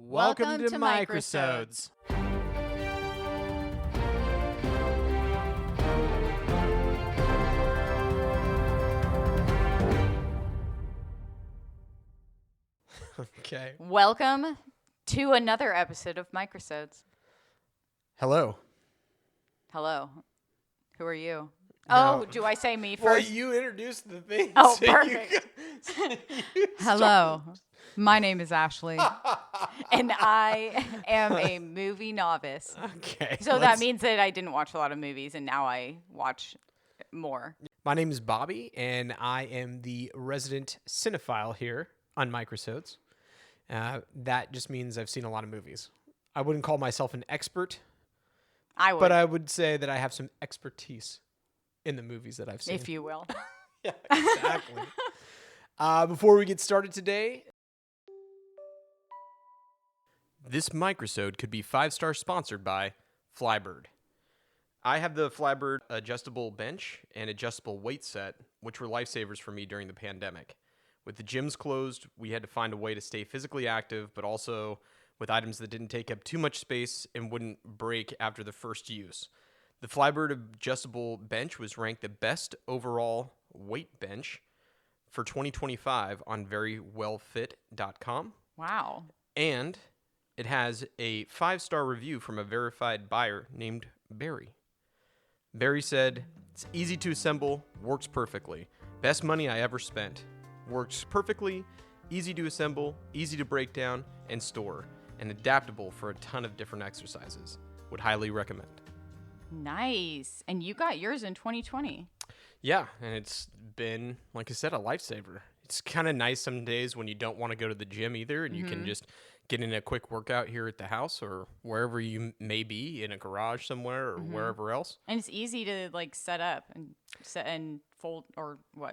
Welcome to Microsodes. Okay. Welcome to another episode of Microsodes. Hello. Hello. Who are you? No. Oh, do I say me first? Well, you introduced the thing. Oh, so perfect. Hello. My name is Ashley, and I am a movie novice. Okay. So that means that I didn't watch a lot of movies, and now I watch more. My name is Bobby, and I am the resident cinephile here on Microsodes. That just means I've seen a lot of movies. I wouldn't call myself an expert, but I would say that I have some expertise in the movies that I've seen. If you will. Yeah, exactly. Before we get started today, this Microsode could be 5-star sponsored by Flybird. I have the Flybird adjustable bench and adjustable weight set, which were lifesavers for me during the pandemic. With the gyms closed, we had to find a way to stay physically active, but also with items that didn't take up too much space and wouldn't break after the first use. The Flybird adjustable bench was ranked the best overall weight bench for 2025 on verywellfit.com. Wow. And it has a 5-star review from a verified buyer named Barry. Barry said, "It's easy to assemble, works perfectly. Best money I ever spent. Works perfectly, easy to assemble, easy to break down and store, and adaptable for a ton of different exercises. Would highly recommend." Nice. And you got yours in 2020. Yeah, and it's been, like I said, a lifesaver. It's kind of nice some days when you don't want to go to the gym either, and you can just get in a quick workout here at the house or wherever you may be, in a garage somewhere or wherever else. And it's easy to set up and fold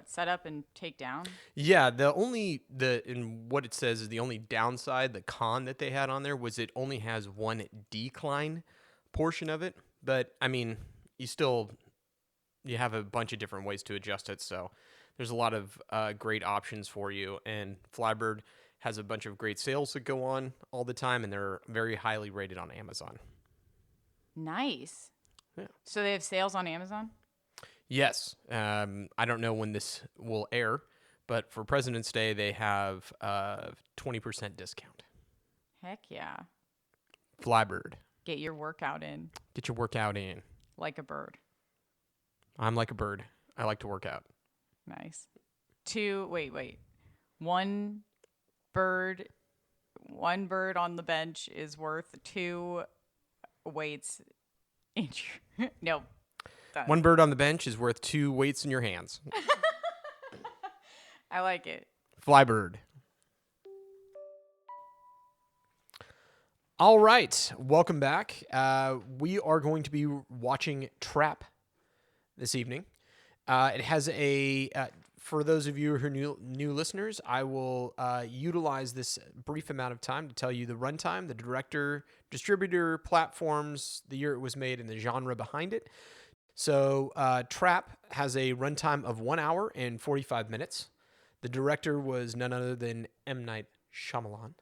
set up and take down. Yeah, and what it says is the only downside, the con that they had on there was it only has one decline portion of it. But I mean, you have a bunch of different ways to adjust it. So there's a lot of great options for you. And Flybird has a bunch of great sales that go on all the time, and they're very highly rated on Amazon. Nice. Yeah. So they have sales on Amazon? Yes. I don't know when this will air, but for President's Day, they have a 20% discount. Heck yeah. Flybird. Get your workout in. Get your workout in. Like a bird. I'm like a bird. I like to work out. Nice. One bird on the bench is worth 2 weights in your... No. One bird on the bench is worth 2 weights in your hands. I like it. Flybird. All right. Welcome back. We are going to be watching Trap this evening. It has for those of you who are new listeners, I will utilize this brief amount of time to tell you the runtime, the director, distributor, platforms, the year it was made, and the genre behind it. So Trap has a runtime of 1 hour and 45 minutes. The director was none other than M. Night Shyamalan.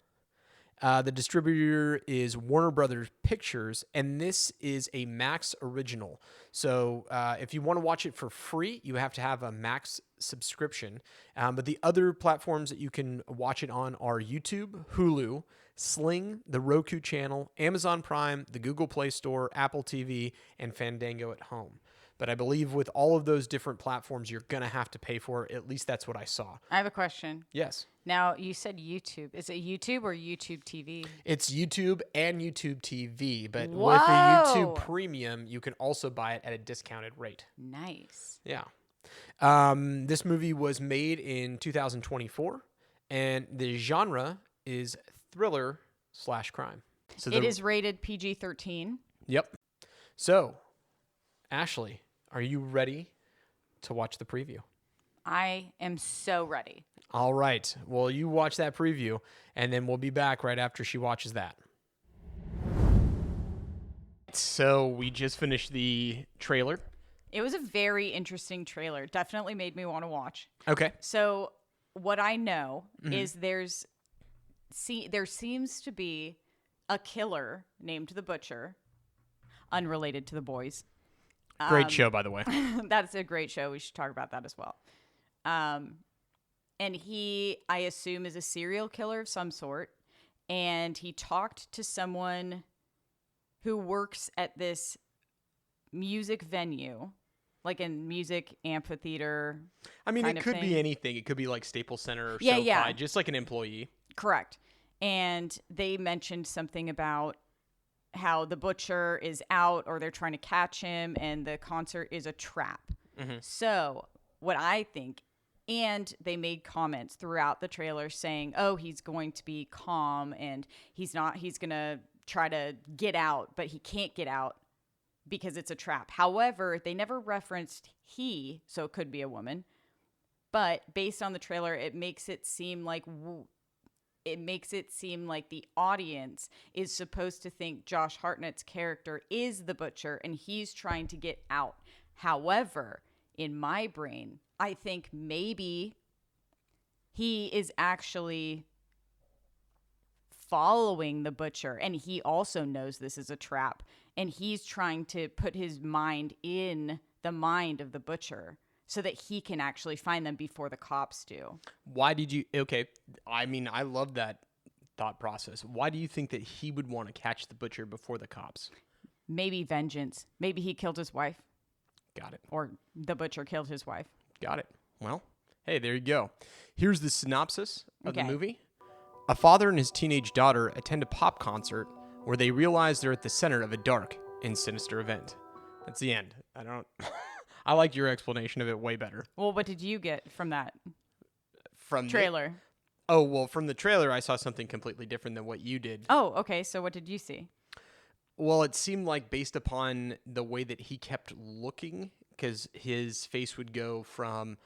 The distributor is Warner Brothers Pictures, and this is a Max original. So if you want to watch it for free, you have to have a Max subscription. But the other platforms that you can watch it on are YouTube, Hulu, Sling, the Roku channel, Amazon Prime, the Google Play Store, Apple TV, and Fandango at Home. But I believe with all of those different platforms, you're going to have to pay for it. At least that's what I saw. I have a question. Yes. Now, you said YouTube. Is it YouTube or YouTube TV? It's YouTube and YouTube TV, but Whoa. with the YouTube Premium, you can also buy it at a discounted rate. Nice. Yeah. This movie was made in 2024, and the genre is thriller/crime. So it is rated PG-13. Yep. So, Ashley, are you ready to watch the preview? I am so ready. All right. Well, you watch that preview, and then we'll be back right after she watches that. So we just finished the trailer. It was a very interesting trailer. Definitely made me want to watch. Okay. So what I know is there's there seems to be a killer named the Butcher, unrelated to the boys. Great show, by the way. That's a great show. We should talk about that as well. And he, I assume, is a serial killer of some sort. And he talked to someone who works at this music venue, like a music amphitheater. I mean, it could be anything. It could be like Staples Center or SoFi, just like an employee. Correct. And they mentioned something about how the Butcher is out, or they're trying to catch him, and the concert is a trap. Mm-hmm. So what I think, and they made comments throughout the trailer saying, oh, he's going to be calm and he's going to try to get out, but he can't get out because it's a trap. However, they never referenced he, so it could be a woman. But based on the trailer, it makes it seem like the audience is supposed to think Josh Hartnett's character is the Butcher and he's trying to get out. However, in my brain, I think maybe he is actually following the Butcher, and he also knows this is a trap, and he's trying to put his mind in the mind of the Butcher so that he can actually find them before the cops do. Why did you... Okay, I mean, I love that thought process. Why do you think that he would want to catch the Butcher before the cops? Maybe vengeance. Maybe he killed his wife. Got it. Or the Butcher killed his wife. Got it. Well, hey, there you go. Here's the synopsis of the Okay. movie. A father and his teenage daughter attend a pop concert where they realize they're at the center of a dark and sinister event. That's the end. I like your explanation of it way better. Well, what did you get from that From trailer? From the trailer, I saw something completely different than what you did. Oh, okay. So what did you see? Well, it seemed like based upon the way that he kept looking, because his face would go from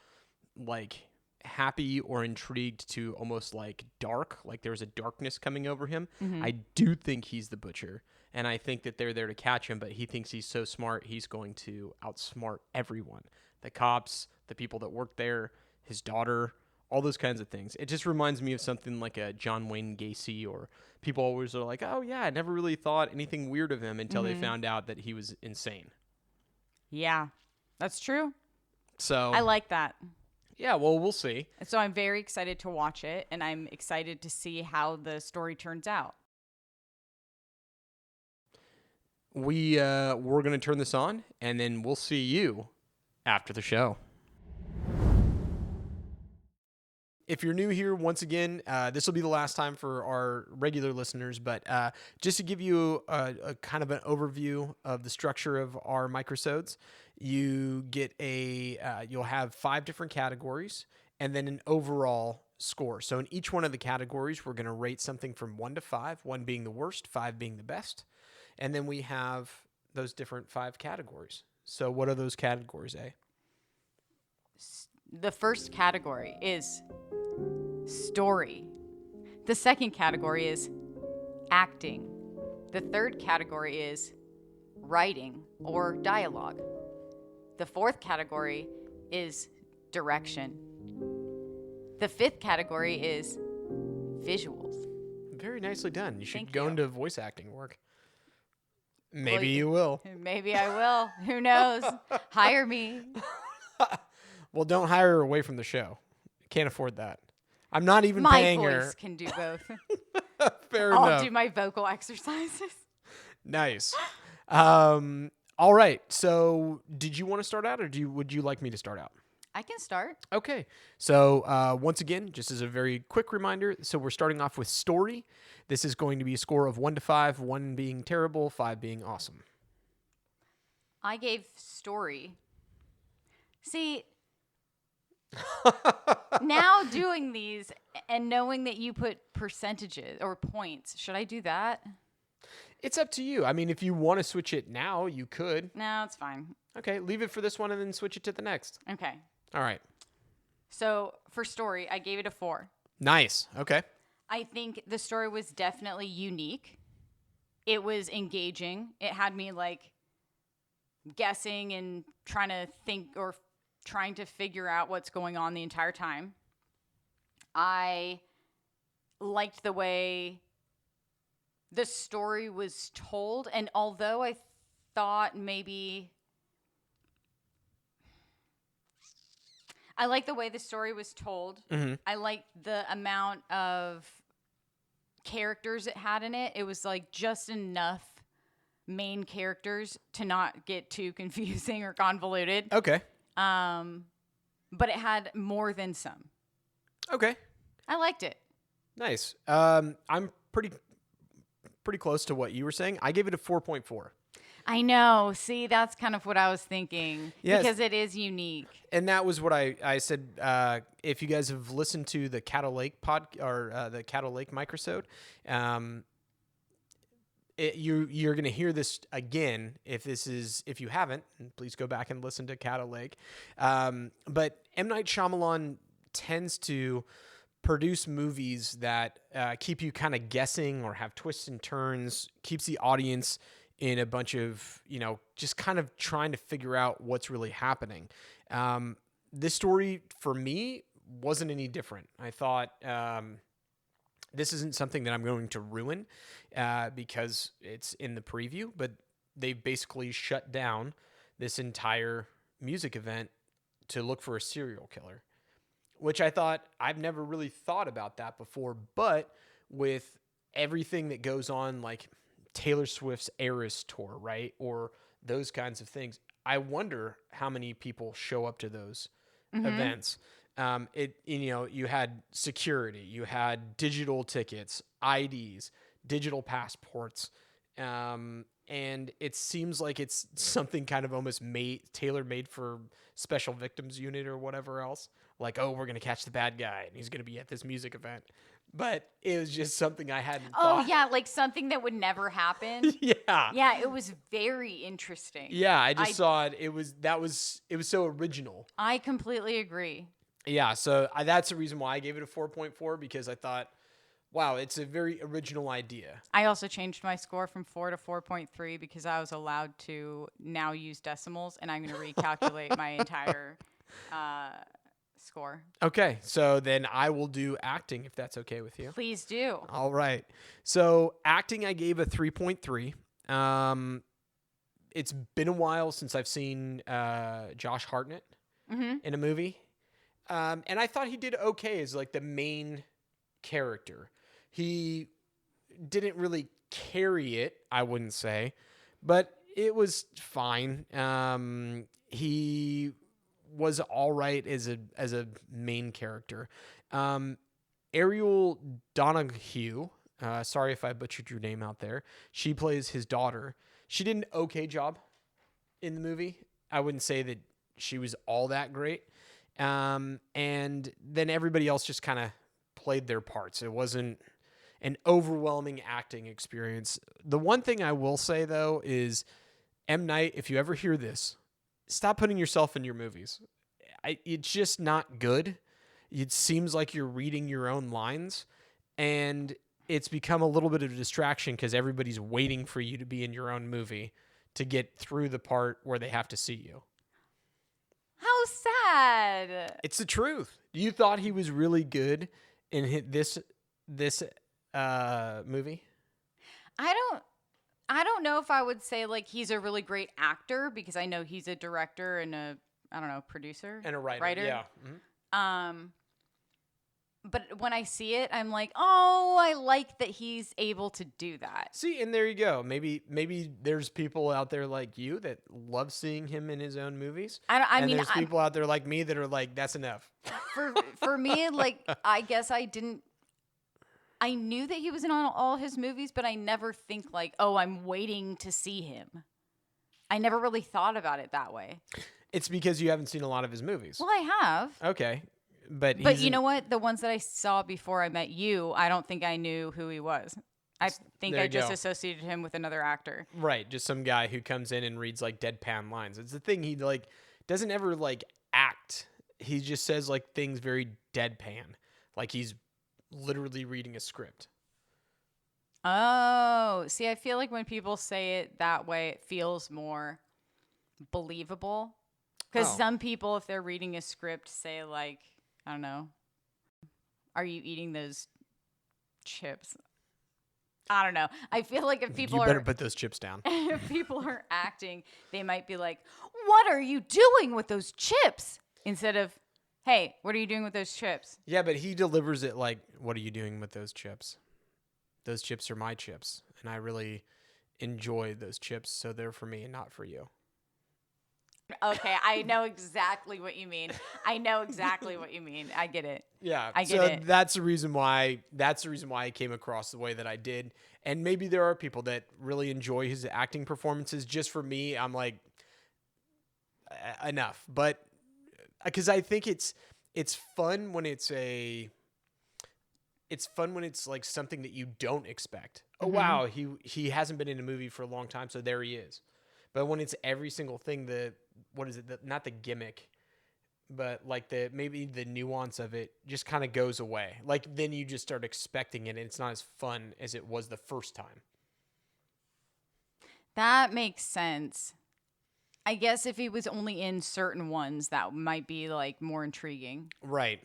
like happy or intrigued to almost like dark, like there was a darkness coming over him. Mm-hmm. I do think he's the Butcher, and I think that they're there to catch him, but he thinks he's so smart, he's going to outsmart everyone. The cops, the people that work there, his daughter, all those kinds of things. It just reminds me of something like a John Wayne Gacy, or people always are like, oh yeah, I never really thought anything weird of him until they found out that he was insane. Yeah, that's true. So I like that. Yeah, well, we'll see. So I'm very excited to watch it, and I'm excited to see how the story turns out. We're going to turn this on, and then we'll see you after the show. If you're new here, once again, this will be the last time for our regular listeners, but just to give you a kind of an overview of the structure of our microsodes, you get you'll have 5 different categories and then an overall score. So in each one of the categories, we're going to rate something from 1 to 5, 1 being the worst, 5 being the best. And then we have those different 5 categories. So what are those categories, A? The first category is story. The second category is acting. The third category is writing or dialogue. The fourth category is direction. The fifth category is visuals. Very nicely done. You should Thank go you. into voice acting work. Maybe Well, you will. Maybe I will. Who knows? Hire me. Well, don't hire her away from the show. Can't afford that. I'm not even My paying voice her. can do both. Fair I'll enough. do my vocal exercises. Nice. All right. So, did you want to start out, or would you like me to start out? I can start. Okay. So, once again, just as a very quick reminder, so we're starting off with story. This is going to be a score of 1 to 5, 1 being terrible, 5 being awesome. I gave story. See, now doing these and knowing that you put percentages or points, should I do that? It's up to you. I mean, if you want to switch it now, you could. No, it's fine. Okay, leave it for this one and then switch it to the next. Okay. All right. So for story, I gave it a 4. Nice. Okay. I think the story was definitely unique. It was engaging. It had me like guessing and trying to think or trying to figure out what's going on the entire time. I liked the way the story was told. And although I thought maybe I like the way the story was told, I liked the amount of characters it had in it. It was like just enough main characters to not get too confusing or convoluted. Okay. But it had more than some. Okay. I liked it. Nice. I'm pretty close to what you were saying. I gave it a 4.4. I know. See, that's kind of what I was thinking. Yes. Because it is unique. And that was what I said. If you guys have listened to the Cattle Lake the Cattle Lake microsode, you're going to hear this again. If you haven't, please go back and listen to Cattle Lake. But M. Night Shyamalan tends to produce movies that keep you kind of guessing or have twists and turns, keeps the audience in a bunch of, just kind of trying to figure out what's really happening. This story, for me, wasn't any different. I thought this isn't something that I'm going to ruin because it's in the preview, but they basically shut down this entire music event to look for a serial killer, which I thought, I've never really thought about that before, but with everything that goes on, like Taylor Swift's Eras tour, right? Or those kinds of things. I wonder how many people show up to those events. You had security, you had digital tickets, IDs, digital passports. And it seems like it's something kind of almost tailor-made for Special Victims Unit or whatever else. Like, oh, we're going to catch the bad guy and he's going to be at this music event. But it was just something I hadn't thought. Oh, yeah, like something that would never happen. Yeah. Yeah, it was very interesting. Yeah, I just saw it. It was so original. I completely agree. Yeah, so that's the reason why I gave it a 4.4, because I thought, wow, it's a very original idea. I also changed my score from 4 to 4.3 because I was allowed to now use decimals, and I'm going to recalculate my entire score. Okay, so then I will do acting, if that's okay with you. Please do. All right. So acting, I gave a 3.3. It's been a while since I've seen Josh Hartnett in a movie. And I thought he did okay as like the main character. He didn't really carry it, I wouldn't say, but it was fine. He was all right as a main character. Ariel Donoghue, sorry if I butchered your name out there. She plays his daughter. She did an okay job in the movie. I wouldn't say that she was all that great. And then everybody else just kind of played their parts. It wasn't an overwhelming acting experience. The one thing I will say, though, is M. Night, if you ever hear this, stop putting yourself in your movies. It's just not good. It seems like you're reading your own lines, and it's become a little bit of a distraction because everybody's waiting for you to be in your own movie to get through the part where they have to see you. How sad. It's the truth. You thought he was really good in this movie? I don't know if I would say like he's a really great actor because I know he's a director and a producer And a writer. Yeah. Mm-hmm. But when I see it, I'm like, oh, I like that he's able to do that. See, and there you go. Maybe there's people out there like you that love seeing him in his own movies. I mean, there's people out there like me that are like, that's enough. For me, like, I guess I knew that he was in all his movies, but I never think like, oh, I'm waiting to see him. I never really thought about it that way. It's because you haven't seen a lot of his movies. Well, I have. Okay. But you know what? The ones that I saw before I met you, I don't think I knew who he was. I think I just associated him with another actor. Right. Just some guy who comes in and reads like deadpan lines. It's the thing. He like doesn't ever like act. He just says like things very deadpan. Like he's literally reading a script. Oh, see, I feel like when people say it that way, it feels more believable. Because some people, if they're reading a script, say like, I don't know, are you eating those Chips. I don't know. I feel like if people You better put those chips down. if people are acting, they might be like, "What are you doing with those chips?" Instead of, "Hey, what are you doing with those chips?" Yeah, but he delivers it like, "What are you doing with those chips? Those chips are my chips, and I really enjoy those chips, so they're for me and not for you." Okay, I know exactly what you mean. I get it. Yeah, I get so it. that's the reason why I came across the way that I did. And maybe there are people that really enjoy his acting performances. Just for me, I'm like, enough. But because I think it's fun when it's like something that you don't expect. Oh wow, he hasn't been in a movie for a long time, so there he is. But when it's every single thing, not the gimmick, but like maybe the nuance of it just kind of goes away. Like then you just start expecting it, and it's not as fun as it was the first time. That makes sense. I guess if he was only in certain ones, that might be like more intriguing. Right.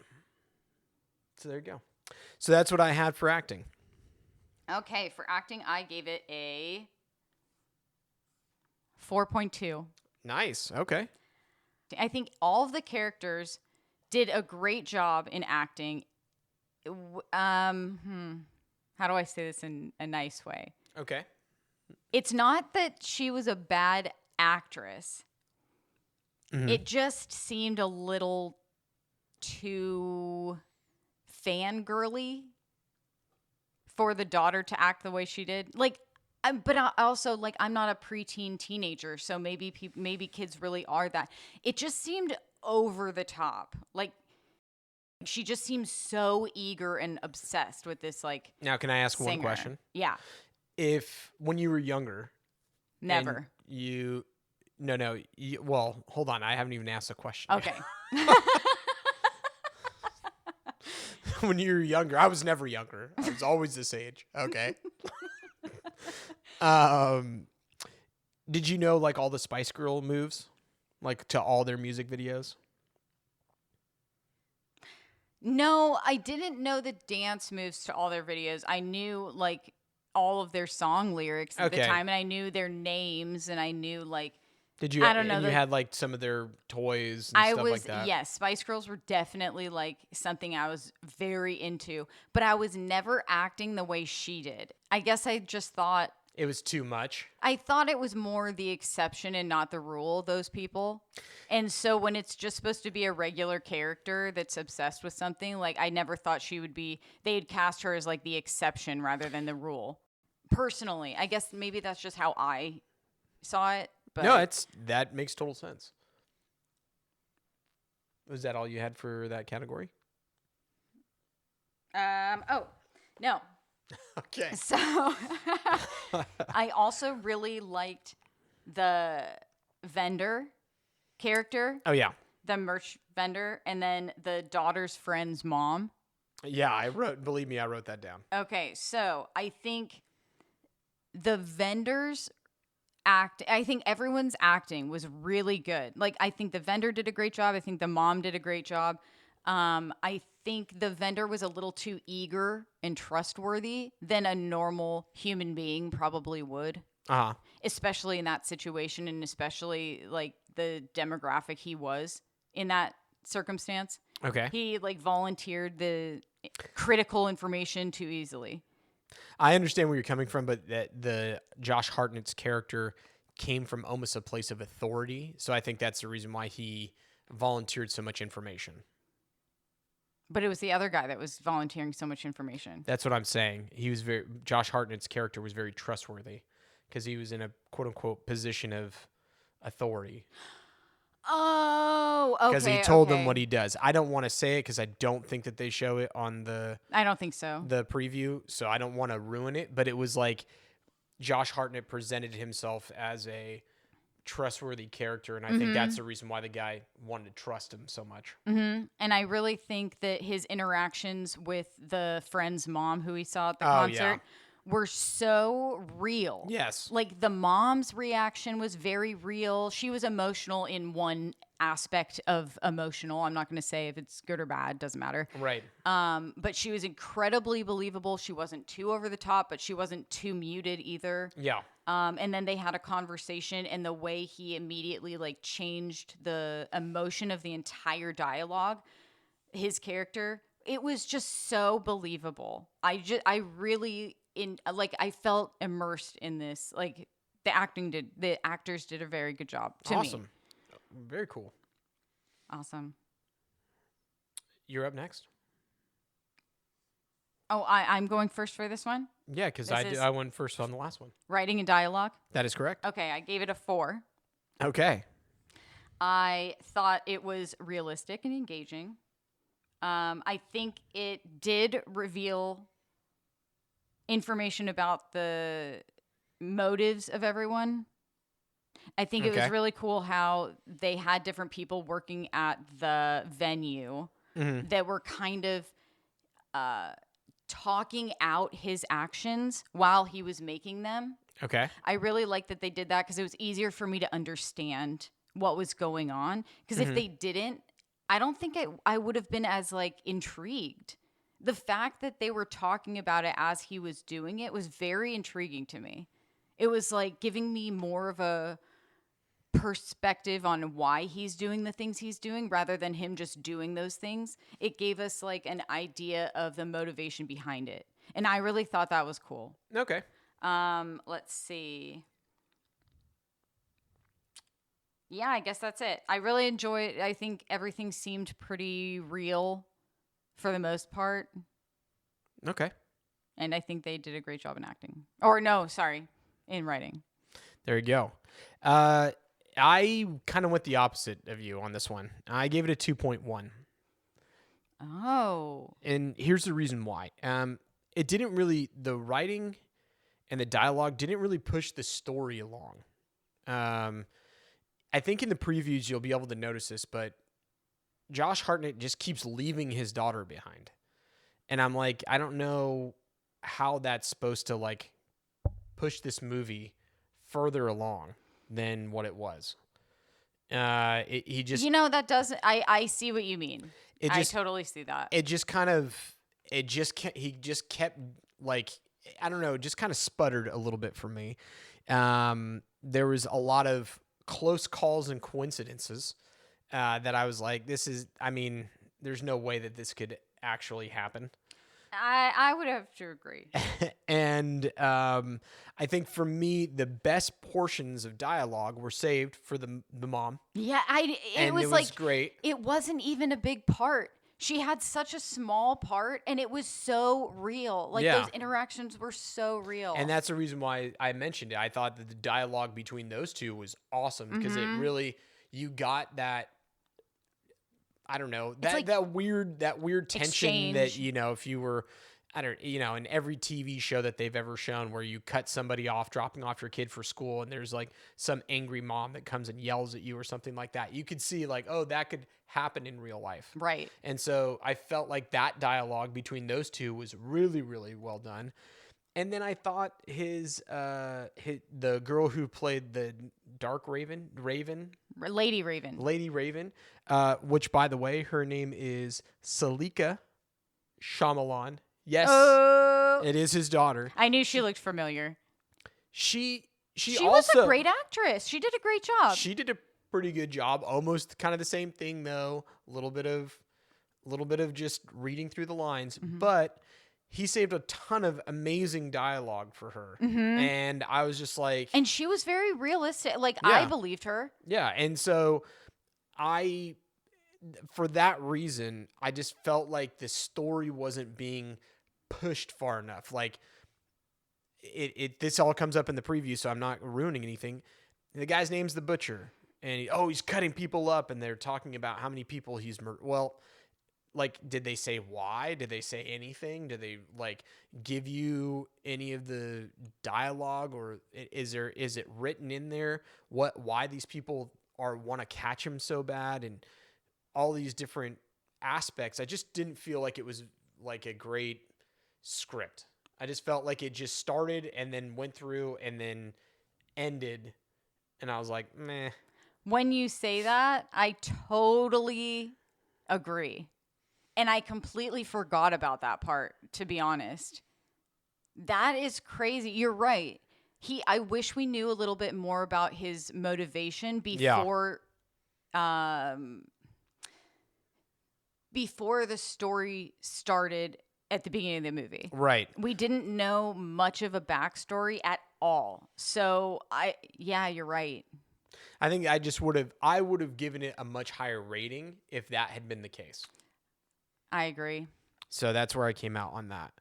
So there you go. So that's what I had for acting. Okay, for acting, I gave it a 4.2. Nice. Okay. I think all of the characters did a great job in acting. How do I say this in a nice way? Okay. It's not that she was a bad actress. Mm-hmm. It just seemed a little too fangirly for the daughter to act the way she did. Like, but I also, like, I'm not a preteen teenager, so maybe kids really are that. It just seemed over the top. Like, she just seems so eager and obsessed with this, like, Now, can I ask singer. one question? Yeah. If when you were younger, Never. well, hold on. I haven't even asked the question. Okay. When you were younger, I was never younger. I was always this age. Okay. Did you know like all the Spice Girl moves, like to all their music videos? No, I didn't know the dance moves to all their videos. I knew like all of their song lyrics at the Okay. time, and I knew their names, and I knew like Did you? I don't know. And you had like some of their toys and stuff like that. Yes, Spice Girls were definitely like something I was very into, but I was never acting the way she did. I guess I just thought It was too much. I thought it was more the exception and not the rule, those people. And so when it's just supposed to be a regular character that's obsessed with something, like I never thought they'd cast her as like the exception rather than the rule. Personally, I guess maybe that's just how I saw it. But No, that makes total sense. Was that all you had for that category? Oh, no. Okay. So I also really liked the vendor character, Oh yeah. the merch vendor, and then the daughter's friend's mom. Yeah, believe me, I wrote that down. Okay, so I think the vendors I think everyone's acting was really good. Like, I think the vendor did a great job. I think the mom did a great job. I think the vendor was a little too eager and trustworthy than a normal human being probably would. Uh-huh. Especially in that situation, and especially like the demographic he was in that circumstance. Okay. He like volunteered the critical information too easily. I understand where you're coming from, but that the Josh Hartnett's character came from almost a place of authority. So I think that's the reason why he volunteered so much information. But it was the other guy that was volunteering so much information. That's what I'm saying. Josh Hartnett's character was very trustworthy because he was in a quote unquote position of authority. Oh, okay. Because he told them what he does. I don't want to say it because I don't think that they show it on I don't think so. the preview, so I don't want to ruin it. But it was like Josh Hartnett presented himself as a trustworthy character, and I think that's the reason why the guy wanted to trust him so much. Mm-hmm. And I really think that his interactions with the friend's mom, who he saw at the Oh, concert, yeah. were so real. Yes. Like the mom's reaction was very real. She was emotional in one aspect of emotional. I'm not going to say if it's good or bad, doesn't matter. Right. But she was incredibly believable. She wasn't too over the top, but she wasn't too muted either. Yeah. And then they had a conversation, and the way he immediately like changed the emotion of the entire dialogue, his character, it was just so believable. I felt immersed in this. Like the actors did a very good job to me. Awesome. Very cool. Awesome. You're up next. Oh, I'm going first for this one? Yeah, because I went first on the last one. Writing and dialogue? That is correct. Okay, I gave it a 4. Okay. I thought it was realistic and engaging. I think it did reveal information about the motives of everyone. I think it was really cool how they had different people working at the venue that were kind of talking out his actions while he was making them. Okay. I really liked that they did that because it was easier for me to understand what was going on. Because if they didn't, I don't think I would have been as like intrigued. The fact that they were talking about it as he was doing it was very intriguing to me. It was like giving me more of a perspective on why he's doing the things he's doing rather than him just doing those things. It gave us like an idea of the motivation behind it. And I really thought that was cool. Okay. Let's see. Yeah, I guess that's it. I really enjoyed it. I think everything seemed pretty real for the most part. Okay. And I think they did a great job in acting. Or no, sorry, in writing. There you go. I kind of went the opposite of you on this one. I gave it a 2.1. Oh. And here's the reason why. It didn't really, the writing and the dialogue didn't really push the story along. I think in the previews you'll be able to notice this, but Josh Hartnett just keeps leaving his daughter behind. And I'm like, I don't know how that's supposed to like push this movie further along than what it was. He just, that doesn't, I see what you mean. I totally see that. He just kept like, I don't know, just kind of sputtered a little bit for me. There was a lot of close calls and coincidences that I was like, there's no way that this could actually happen. I would have to agree. And I think for me, the best portions of dialogue were saved for the mom. Yeah, it was like great. It wasn't even a big part. She had such a small part, and it was so real. Like those interactions were so real. And that's the reason why I mentioned it. I thought that the dialogue between those two was awesome because it really, you got that. I don't know, that weird tension exchange. That, if you were, in every TV show that they've ever shown where you cut somebody off, dropping off your kid for school, and there's like some angry mom that comes and yells at you or something like that. You could see like, oh, that could happen in real life. Right. And so I felt like that dialogue between those two was really, really well done. And then I thought the girl who played the Dark Lady Raven, which by the way, her name is Saleka Shyamalan. Yes, it is his daughter. I knew she looked familiar. She also, was a great actress. She did a great job. She did a pretty good job. Almost kind of the same thing though. A little bit of just reading through the lines, but he saved a ton of amazing dialogue for her. And I was just like... And she was very realistic. Like, I believed her. Yeah, and so for that reason, I just felt like the story wasn't being pushed far enough. Like, this all comes up in the preview, so I'm not ruining anything. The guy's name's the Butcher, and he's cutting people up, and they're talking about how many people he's murdered. Well... Like, did they say why? Did they say anything? Did they like give you any of the dialogue, or is it written in there why these people want to catch him so bad, and all these different aspects? I just didn't feel like it was like a great script. I just felt like it just started and then went through and then ended. And I was like, meh. When you say that, I totally agree. And I completely forgot about that part, to be honest. That is crazy. You're right. I wish we knew a little bit more about his motivation before the story started at the beginning of the movie. Right. We didn't know much of a backstory at all. So you're right. I think I would have given it a much higher rating if that had been the case. I agree. So that's where I came out on that.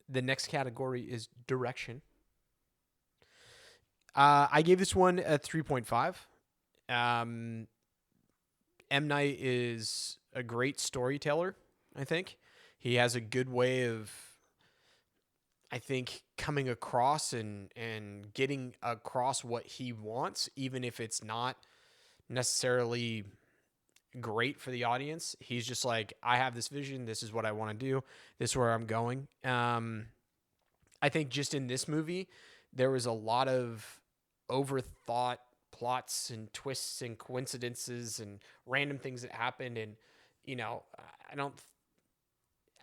The next category is direction. I gave this one a 3.5. M. Night is a great storyteller, I think. He has a good way of, I think, coming across and getting across what he wants, even if it's not necessarily great for the audience. He's just like, I have this vision. This is what I want to do. This is where I'm going. I think just in this movie, there was a lot of overthought plots and twists and coincidences and random things that happened. And,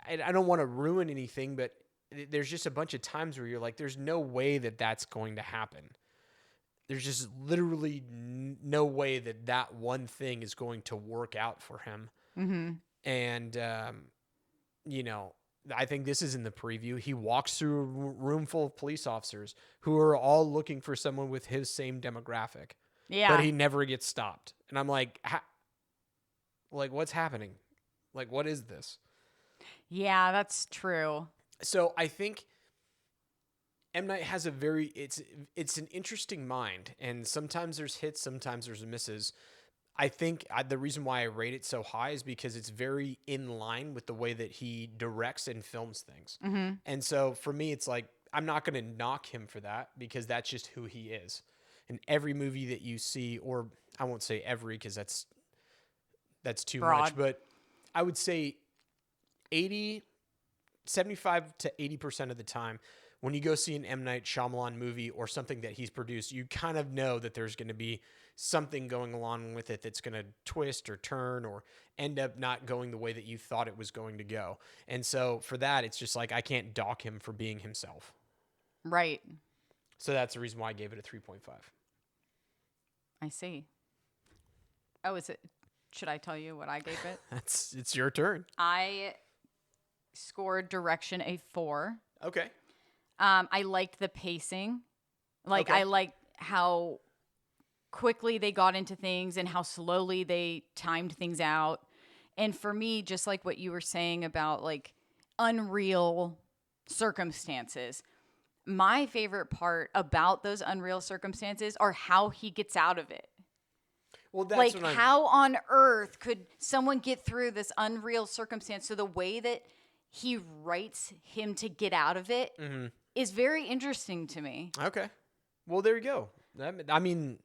I don't want to ruin anything, but there's just a bunch of times where you're like, there's no way that that's going to happen. There's just literally no way that that one thing is going to work out for him. Mm-hmm. And, I think this is in the preview. He walks through a room full of police officers who are all looking for someone with his same demographic. Yeah. But he never gets stopped. And I'm like, what's happening? Like, what is this? Yeah, that's true. So I think M. Night has it's an interesting mind, and sometimes there's hits, sometimes there's misses. I think the reason why I rate it so high is because it's very in line with the way that he directs and films things. Mm-hmm. And so for me, it's like, I'm not going to knock him for that because that's just who he is. In every movie that you see, or I won't say every because that's too Broad. much, but I would say 75 to 80% of the time, when you go see an M. Night Shyamalan movie or something that he's produced, you kind of know that there's going to be something going along with it that's going to twist or turn or end up not going the way that you thought it was going to go. And so for that, it's just like, I can't dock him for being himself. Right. So that's the reason why I gave it a 3.5. I see. Oh, is it? Should I tell you what I gave it? It's your turn. I scored direction a 4. Okay. I liked the pacing. Okay. I liked how quickly they got into things and how slowly they timed things out. And for me, just like what you were saying about like unreal circumstances, my favorite part about those unreal circumstances are how he gets out of it. Well, that's like, how on earth could someone get through this unreal circumstance? So the way that he writes him to get out of it is very interesting to me. Okay. Well, there you go. I mean,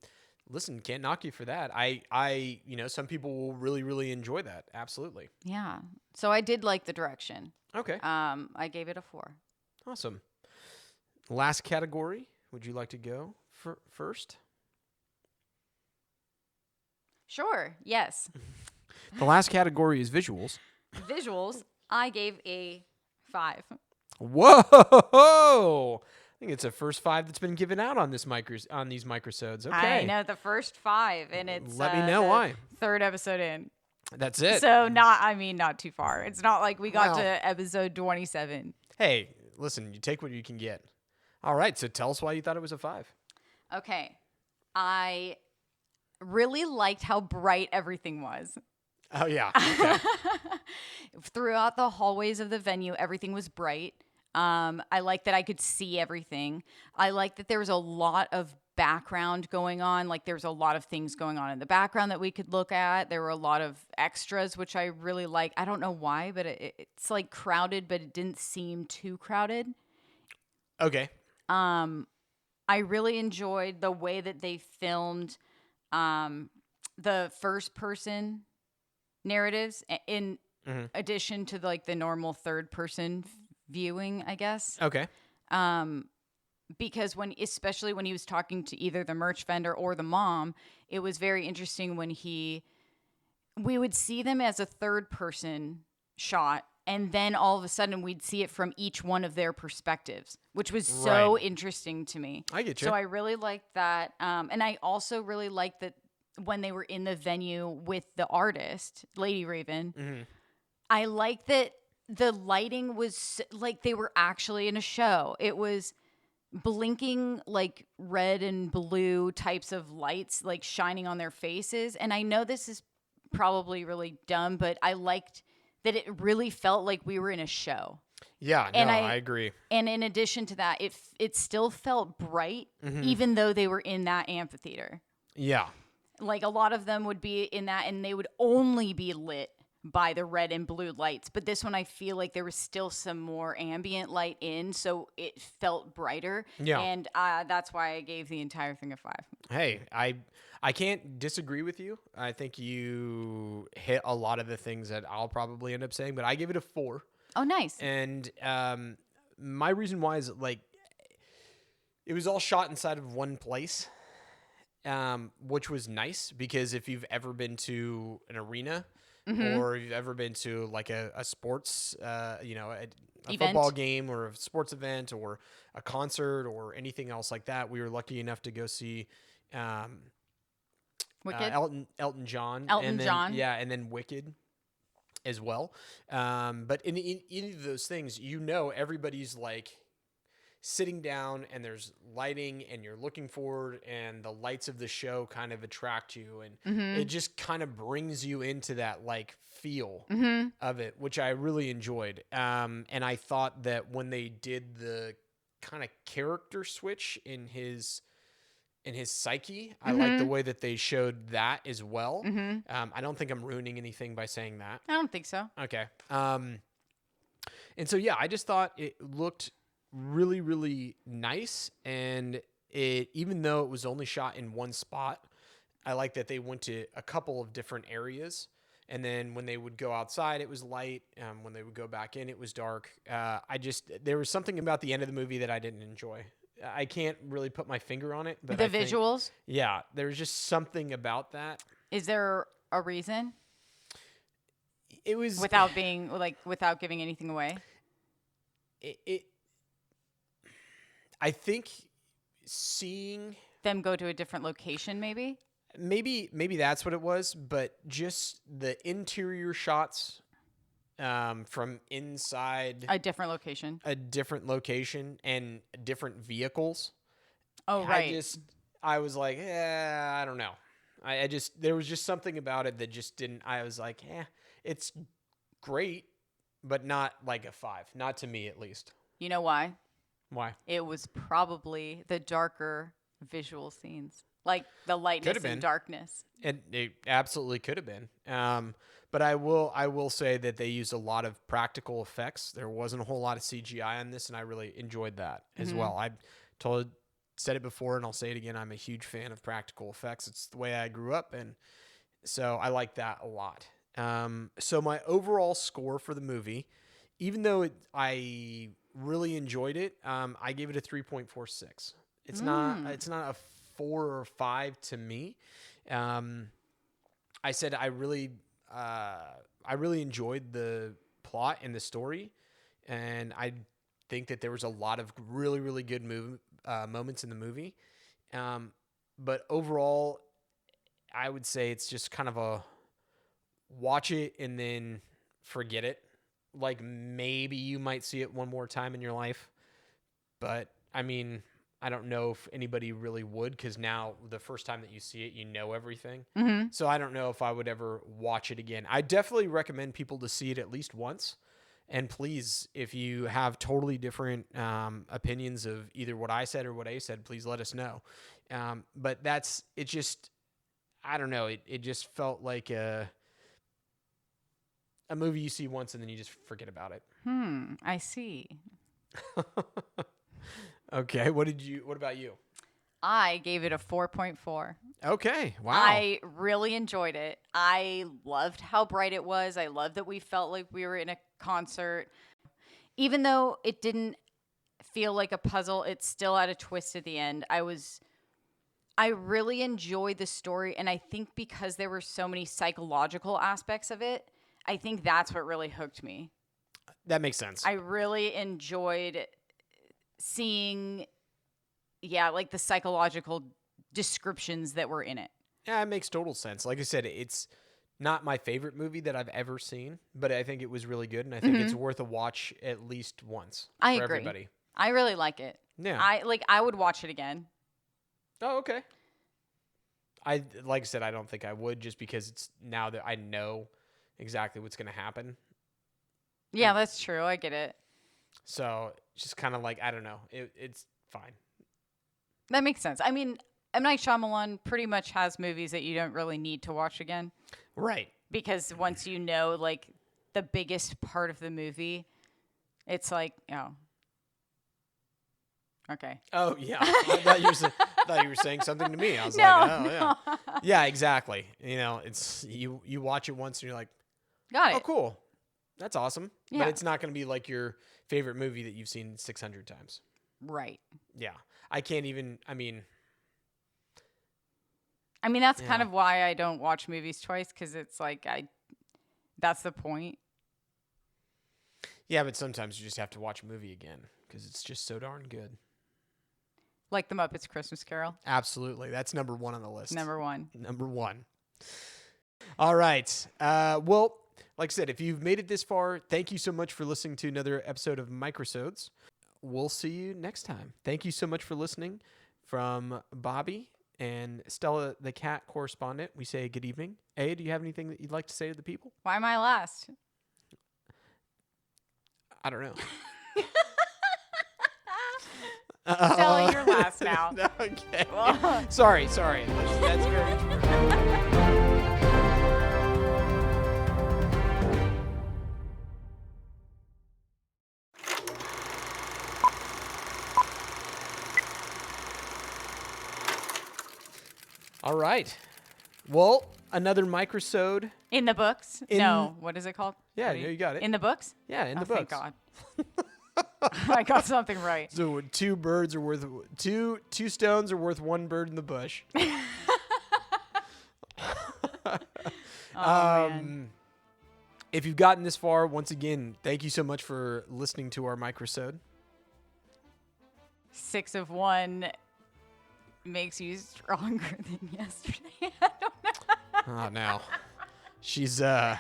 listen, can't knock you for that. I some people will really, really enjoy that. Absolutely. Yeah. So I did like the direction. Okay. I gave it a 4. Awesome. Last category. Would you like to go first? Sure. Yes. The last category is visuals. Visuals. I gave a 5. Whoa! I think it's the first 5 that's been given out on these microsodes. Okay. I know the first 5, and it's Let me know why. 3rd episode in. That's it. So not too far. It's not like we got to episode 27. Hey, listen, you take what you can get. All right, so tell us why you thought it was a 5. Okay. I really liked how bright everything was. Oh, yeah. Okay. Throughout the hallways of the venue, everything was bright. I like that I could see everything. I like that there was a lot of background going on. Like there's a lot of things going on in the background that we could look at. There were a lot of extras, which I really like. I don't know why, but it's like crowded, but it didn't seem too crowded. Okay. I really enjoyed the way that they filmed the first person narratives in addition to like the normal third person viewing, I guess. Okay. Because especially when he was talking to either the merch vendor or the mom, it was very interesting when we would see them as a third person shot, and then all of a sudden we'd see it from each one of their perspectives, which was so interesting to me. I get you. So I really liked that. And I also really liked that when they were in the venue with the artist, Lady Raven, I liked that the lighting was like they were actually in a show. It was blinking like red and blue types of lights like shining on their faces. And I know this is probably really dumb, but I liked that it really felt like we were in a show. Yeah, and I agree. And in addition to that, it still felt bright, even though they were in that amphitheater. Yeah. Like a lot of them would be in that, and they would only be lit by the red and blue lights. But this one, I feel like there was still some more ambient light in, so it felt brighter. Yeah. And that's why I gave the entire thing a 5. Hey, I can't disagree with you. I think you hit a lot of the things that I'll probably end up saying, but I give it a 4. Oh, nice. And my reason why is like it was all shot inside of one place, which was nice because if you've ever been to an arena or you've ever been to like a sports, a football game or a sports event or a concert or anything else like that, we were lucky enough to go see Elton John. Yeah, and then Wicked as well. But in any of those things, everybody's like sitting down and there's lighting and you're looking forward and the lights of the show kind of attract you and it just kind of brings you into that like feel of it, which I really enjoyed. And I thought that when they did the kind of character switch in his psyche, I like the way that they showed that as well. I don't think I'm ruining anything by saying that. I don't think so. Okay. And so, yeah, I just thought it looked really, really nice. And even though it was only shot in one spot, I like that they went to a couple of different areas. And then when they would go outside, it was light. When they would go back in, it was dark. There was something about the end of the movie that I didn't enjoy. I can't really put my finger on it. But the visuals? Yeah, there's just something about that. Is there a reason? It was... Without giving anything away? I think seeing... Them go to a different location, maybe? Maybe that's what it was, but just the interior shots from inside a different location and different vehicles. Oh, right. I was like, I don't know. There was just something about it that just didn't, I was like, it's great, but not like a 5, not to me at least. You know why? Why? It was probably the darker visual scenes. Like the lightness and darkness. It absolutely could have been. But I will say that they used a lot of practical effects. There wasn't a whole lot of CGI on this, and I really enjoyed that as well. I said it before, and I'll say it again. I'm a huge fan of practical effects. It's the way I grew up, and so I like that a lot. So my overall score for the movie, even though I really enjoyed it, I gave it a 3.46. It's not a 4 or 5 to me. I said I really enjoyed the plot and the story, and I think that there was a lot of really, really good moments in the movie. But overall, I would say it's just kind of a watch it and then forget it. Like maybe you might see it one more time in your life, but I mean, I don't know if anybody really would, because now the first time that you see it, you know everything. So I don't know if I would ever watch it again. I definitely recommend people to see it at least once. And please, if you have totally different opinions of either what I said or what A said, please let us know. But it just, I don't know. It just felt like a movie you see once and then you just forget about it. I see. Okay, what about you? I gave it a 4.4. Okay. Wow. I really enjoyed it. I loved how bright it was. I loved that we felt like we were in a concert. Even though it didn't feel like a puzzle, it still had a twist at the end. I really enjoyed the story, and I think because there were so many psychological aspects of it, I think that's what really hooked me. That makes sense. I really enjoyed seeing, like the psychological descriptions that were in it. Yeah, it makes total sense. Like I said, it's not my favorite movie that I've ever seen, but I think it was really good, and I think it's worth a watch at least once for I agree. everybody. I really like it. Yeah. I would watch it again. Oh, okay. Like I said, I don't think I would, just because it's now that I know exactly what's going to happen. Yeah, that's true. I get it. So it's just kind of like, I don't know. It's fine. That makes sense. I mean, M. Night Shyamalan pretty much has movies that you don't really need to watch again. Right. Because once you know, like, the biggest part of the movie, it's like, oh. Okay. Oh, yeah. I thought you were saying something to me. I was No, like, oh, no. yeah. Yeah, exactly. You know, it's you watch it once and you're like, Got it. oh, cool. That's awesome. Yeah. But it's not going to be like your favorite movie that you've seen 600 times. Right. Yeah. I can't even, I mean, that's kind Yeah. of why I don't watch movies twice, because it's like, that's the point. Yeah, but sometimes you just have to watch a movie again because it's just so darn good. Like The Muppets Christmas Carol. Absolutely. That's number one on the list. Number one. Number one. All right. Well, like I said, if you've made it this far, thank you so much for listening to another episode of Microsodes. We'll see you next time. Thank you so much for listening. From Bobby and Stella, the cat correspondent, we say good evening. A, do you have anything that you'd like to say to the people? Why am I last? I don't know. Stella, you're last now. Okay. Well- Sorry. That's very true. All right. Well, another microsode. In the books? No. What is it called? Yeah, What do you got it. In the books? Yeah, in the Thank books. God. I got something right. So two birds are worth two stones are worth one bird in the bush. Man. If you've gotten this far, once again, thank you so much for listening to our microsode. 6 of 1 makes you stronger than yesterday. I don't know. Oh no. She's I'm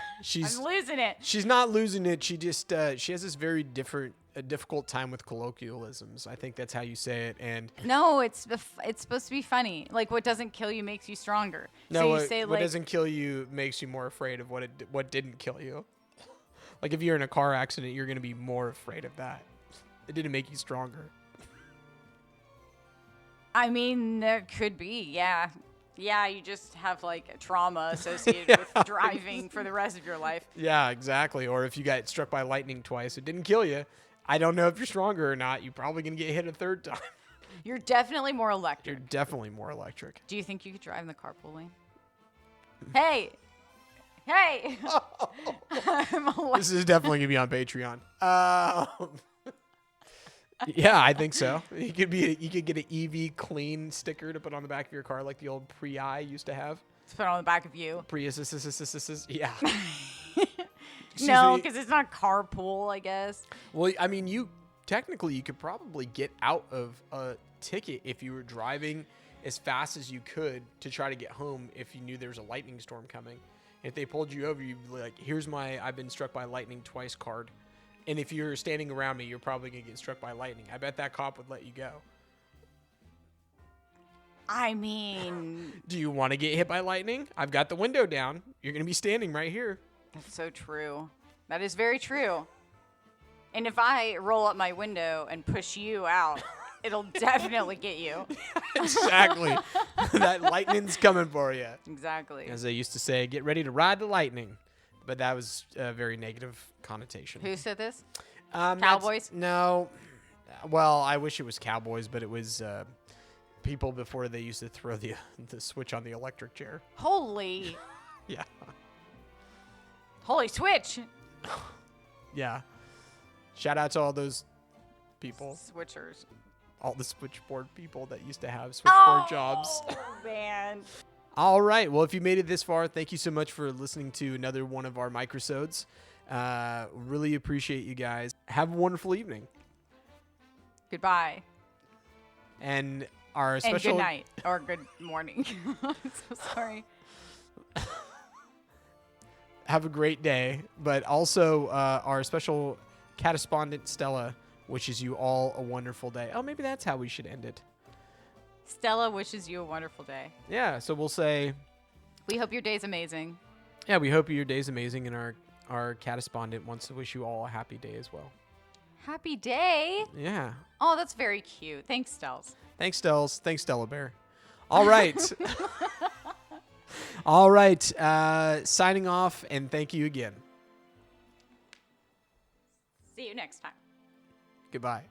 losing it. she's not losing it. She just she has this very difficult time with colloquialisms. I think that's how you say it. And No, it's supposed to be funny. Like, what doesn't kill you makes you stronger. no, so you what, say, what like, doesn't kill you makes you more afraid of what didn't kill you. Like if you're in a car accident, you're gonna be more afraid of that. It didn't make you stronger. I mean, there could be, yeah. Yeah, you just have, like, a trauma associated with driving for the rest of your life. Yeah, exactly. Or if you got struck by lightning twice, it didn't kill you. I don't know if you're stronger or not. You're probably gonna get hit a third time. You're definitely more electric. You're definitely more electric. Do you think you could drive in the carpool lane? Hey! Hey! I'm This is definitely gonna be on Patreon. Yeah, I think so. You could get an EV clean sticker to put on the back of your car, like the old Prii used to have. Let's put it on the back of you. Prius, yeah. No, me. because it's not carpool, I guess. Well, I mean, you could probably get out of a ticket if you were driving as fast as you could to try to get home if you knew there was a lightning storm coming. If they pulled you over, you'd be like, here's my I've been struck by lightning twice card. And if you're standing around me, you're probably going to get struck by lightning. I bet that cop would let you go. I mean... Do you want to get hit by lightning? I've got the window down. You're going to be standing right here. That's so true. That is very true. And if I roll up my window and push you out, it'll definitely get you. Exactly. That lightning's coming for you. Exactly. As they used to say, get ready to ride the lightning. But that was a very negative connotation. Who said this? Cowboys? No. Well, I wish it was Cowboys, but it was people before they used to throw the switch on the electric chair. Holy Yeah. switch. Yeah. Shout out to all those people, Switchers. all the switchboard people that used to have switchboard jobs. Oh, man. All right. Well, if you made it this far, thank you so much for listening to another one of our microsodes. Really appreciate you guys. Have a wonderful evening. Goodbye. And our And special good night. Or good morning. I'm so sorry. have a great day. But also our special correspondent Stella wishes you all a wonderful day. Oh, maybe that's how we should end it. Stella wishes you a wonderful day. Yeah. So we'll say, We hope your day's amazing. yeah, we hope your day's amazing. And our correspondent wants to wish you all a happy day as well. Happy day. Yeah. Oh, that's very cute. Thanks, Stells. Thanks, Stells. Thanks, Stella Bear. All right. All right. Signing off, and thank you again. See you next time. Goodbye.